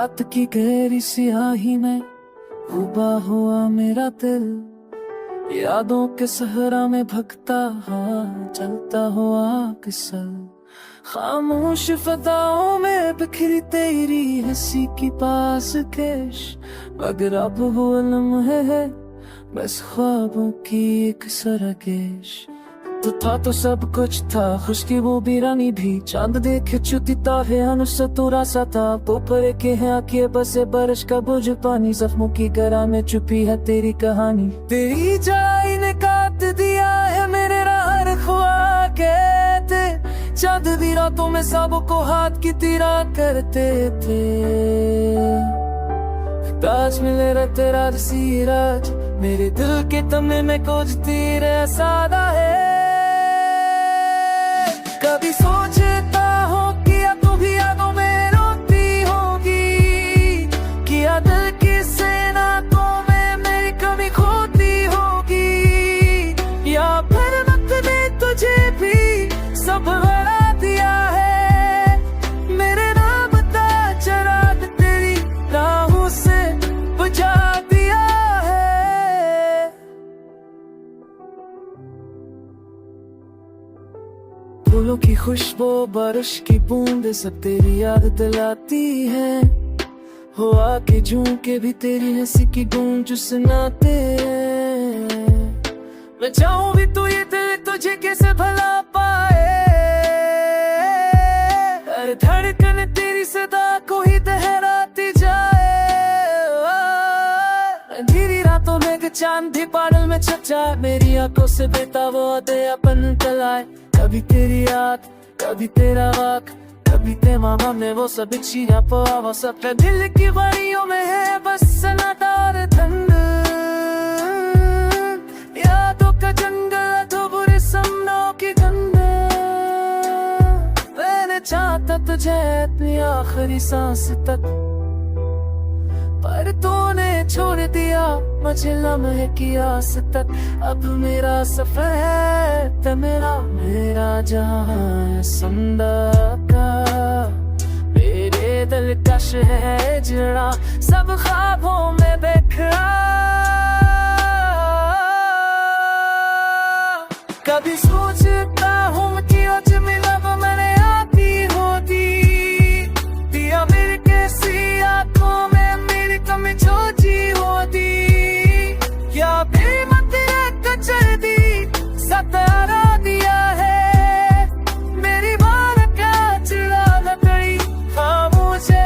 रात की गहरी सियाही में डूबा हुआ मेरा दिल, यादों के सहरा में भगता चलता हुआ किसल। खामोश फताओं में बिखरी तेरी हंसी की पास केश, मगर अब वो लम्हे है बस ख्वाबों की एक सरकेश। तो था तो सब कुछ था, खुशकी वो वीरानी भी, चांद देखे चुती तारे अनुसतुरा सा था। पोपरे के हैं आंखें बसे बारिश का बुझ पानी, जख्मों की गरा में चुपी है तेरी कहानी। तेरी जाई ने काट दिया है मेरे राह खुआ कहते, चांद भी रातों में सबों को हाथ की तीरा करते थे। ताज मिले रे तेरा सीराज, मेरे दिल के तमने में कुछ तीर सादा है। कभी सोचता हूँ किया तू भी यादों में रोती होगी, किया दिल की सेनातों में मेरी कमी खोती होगी, या फिर वक्त ने तुझे भी सब बढ़ा दिया है। मेरे नाम का चराग तेरी राहों से बुझा दिया है। फूलों की खुशबू बारिश की बूंद सब तेरी याद दिलाती है। हुआ के झोंके भी तेरी हंसी की गूंज सुनाते हैं। मैं चाहूं भी तू ये दिल तुझे कैसे भला पाए, हर धड़कन तेरी सदा को ही दोहराती जाए। अंधेरी रातों में चांद भी बादल में छप जाए, मेरी आंखों से बेता वो अपन चलाए। कभी तेरी याद, कभी तेरा वाक, कभी ते मामा में वो सब चिया पवा, वो सब दिल की वारियों में है बस सन्नाटा और ठंड। यादों का जंगल तो बुरे सपनों की गंध। मैंने चाहता तुझे अपनी आखिरी सांस तक, पर तूने छोड़ दिया मुझे लम्हे की आस तक। अब मेरा सफर है तो मेरा जहां है संदा का, मेरे दिल का शहर जड़ा सब ख्वाबों में बिखरा। कभी सोचता हूँ कि आज मिला वो मैंने आती होती, दिया मेरे कैसी आंखों में मेरी कमी छोटी होती, या फिर मत कचर दी सतारा दिया है। मेरी बात का चिड़ा लकड़ी हाँ मुझे